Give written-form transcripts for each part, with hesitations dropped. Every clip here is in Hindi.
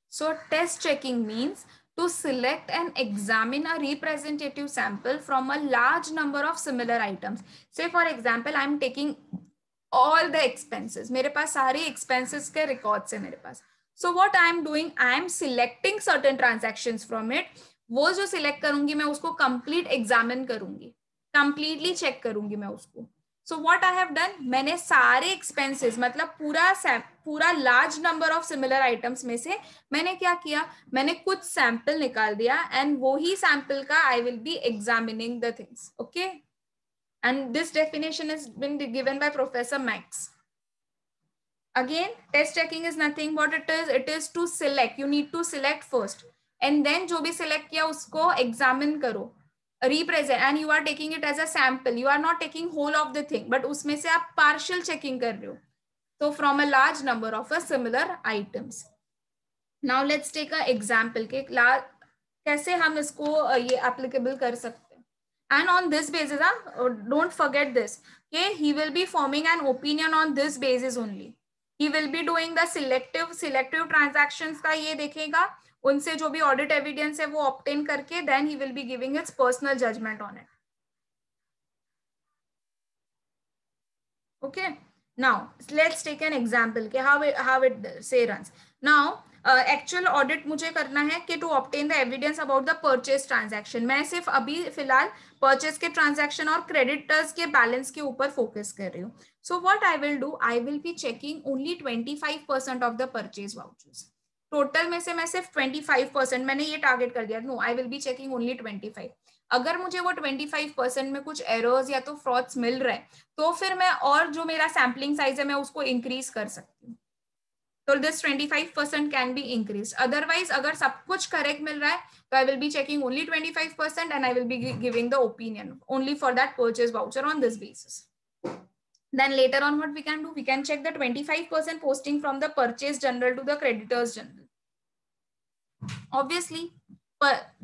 So test checking means to select and examine a representative sample from a large number of similar items. Say for example, I am taking all the expenses. मेरे पास सारे expenses के records है मेरे पास. So what I am doing, I am selecting certain transactions from it. वो जो select करूंगी मैं उसको complete examine करूंगी, completely check करूंगी मैं उसको. So what I have done, मैंने सारे expenses मतलब पूरा large number of similar items में से मैंने क्या किया, मैंने कुछ sample निकाल दिया and वो ही sample का I will be examining the things. Okay. And this definition has been given by Professor Max. Again, test checking is nothing what it is to select. You need to select first and then जो भी select किया उसको examine करो, represent, and you are taking it as a sample. You are not taking whole of the thing, but उसमें से आप partial checking कर रहे हो. So from a large number of a similar items. Now let's take an example के कैसे हम इसको ये applicable कर सकते हैं. And on this basis, don't forget this, okay, he will be forming an opinion on this basis only. He will be doing the selective transactions का ये देखेगा, उनसे जो भी audit evidence है वो obtain करके then he will be giving his personal judgment on it. Okay, now let's take an example के how it say runs. Now actual audit मुझे करना है कि to obtain the evidence about the purchase transaction. मैं सिर्फ अभी फिलहाल परचेज के ट्रांजैक्शन और क्रेडिटर्स के बैलेंस के ऊपर फोकस कर रही हूँ. So what I will do, I will be checking only 25% of the purchase vouchers. Total में से मैं सिर्फ 25%, मैंने ये टारगेट कर दिया. No, I will be checking only 25. अगर मुझे वो 25% में कुछ एरर्स या तो फ्रॉड्स मिल रहे हैं तो फिर मैं और जो मेरा सैम्पलिंग साइज है मैं उसको इंक्रीज कर सकती हूँ. तो this 25% can be increase. Otherwise अगर सब कुछ करेक्ट मिल रहा है तो आई will be checking only 25% and I will be giving the opinion only for that purchase voucher on this basis. Then later on what we can do, we can check the 25% posting from the purchase journal to the creditors journal. Obviously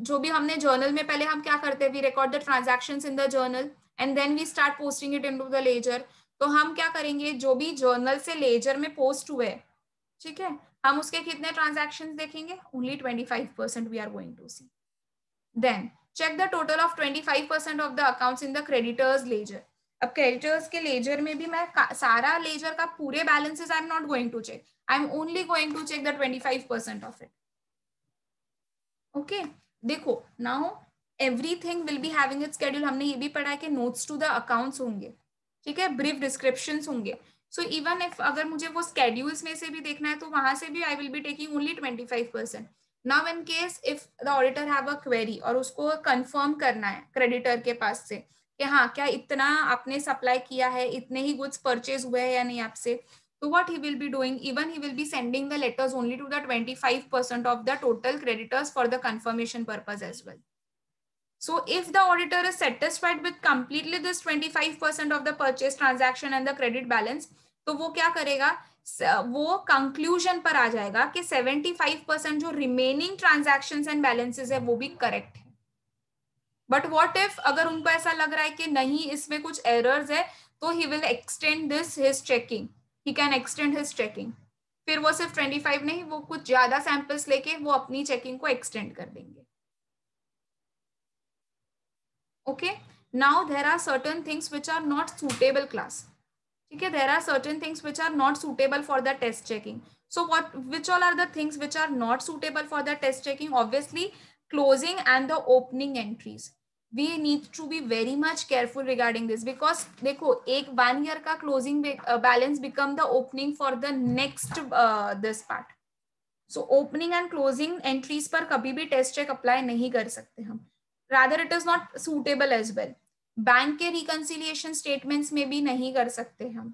जो भी हमने जर्नल में पहले हम क्या करते हैं, we record the transactions in the journal and then we start posting it into the ledger. तो हम क्या करेंगे, जो भी जर्नल से लेजर में पोस्ट हुए, ठीक है, हम उसके कितने ट्रांजैक्शंस देखेंगे, only 25% we are going to see. Then check the total of 25% of the accounts in the creditors ledger. अब क्रेडिटर्स के लेजर में भी मैं सारा लेजर का पूरे balances I am not going to check, I am only going to check the 25% of it. Okay, देखो now everything will be having its schedule. हमने ये भी पढ़ा है कि नोट्स टू द अकाउंट्स होंगे, ठीक है, ब्रीफ डिस्क्रिप्शंस होंगे. सो इवन इफ अगर मुझे वो स्केड्यूल्स में से भी देखना है तो वहां से भी आई will be taking only 25%. Now in case if the auditor have a query और उसको कंफर्म करना है क्रेडिटर के पास से कि हाँ क्या इतना आपने सप्लाई किया है, इतने ही गुड्स परचेज हुए हैं या नहीं आपसे, तो what he will be doing, even he will be sending the letters only to the 25% of the total creditors for the confirmation purpose as well. So if the auditor is satisfied with completely this 25% of the purchase transaction and the credit balance, तो वो क्या करेगा, वो कंक्लूजन पर आ जाएगा कि 75% जो रिमेनिंग ट्रांजैक्शंस एंड बैलेंसेस है वो भी करेक्ट है. बट व्हाट इफ अगर उनको ऐसा लग रहा है कि नहीं इसमें कुछ एरर्स है, तो he will extend this his checking, he can extend his checking. फिर वो सिर्फ 25 नहीं, वो कुछ ज्यादा सैंपल्स लेके वो अपनी चेकिंग को एक्सटेंड कर देंगे. Okay, now there are certain things which are not suitable class. Okay, there are certain things which are not suitable for the test checking. So which all are the things which are not suitable for the test checking? Obviously, closing and the opening entries. We need to be very much careful regarding this because देखो एक 1 year का closing balance become the opening for the next this part. So opening and closing entries पर कभी भी test check apply नहीं कर सकते हम. Rather it is not suitable as well. Bank के रिकंसिलिएशन स्टेटमेंट्स में भी नहीं कर सकते हम,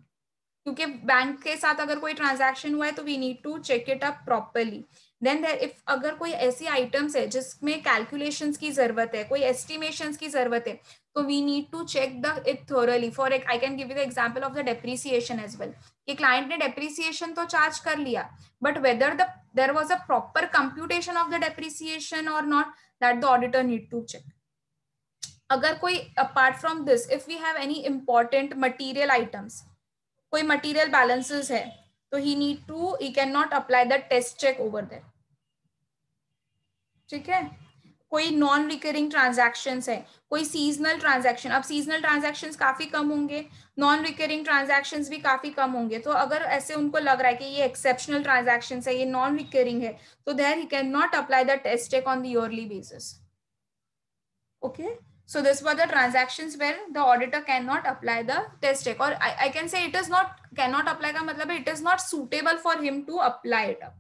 क्योंकि बैंक के साथ अगर कोई ट्रांजैक्शन हुआ है तो we need to check it up properly. Then if अगर कोई ऐसी आइटम्स है जिसमें कैलकुलेशंस की जरूरत है, कोई एस्टिमेशंस की जरूरत है, तो we need to check the it thoroughly. For I can give you the example of the depreciation as well. कि क्लाइंट ने डेप्रिसिएशन तो चार्ज कर लिया, but whether there was a proper computation of the depreciation और not, that the auditor need to check. अगर कोई apart from this if we have any important material items, कोई मटीरियल बैलेंसेस है, तो he can not apply the test check over there. ठीक है, कोई नॉन रिकरिंग ट्रांजैक्शंस है, कोई सीजनल ट्रांजैक्शन, अब सीजनल ट्रांजैक्शंस काफी कम होंगे, नॉन रिकरिंग ट्रांजैक्शंस भी काफी कम होंगे, तो अगर ऐसे उनको लग रहा है कि ये एक्सेप्शनल ट्रांजैक्शंस है, ये नॉन रिकरिंग है, तो there he can not apply the test check on the yearly basis. Okay, so this were the transactions where the auditor cannot apply the test check, or I can say it is not cannot apply का मतलब है it is not suitable for him to apply it up.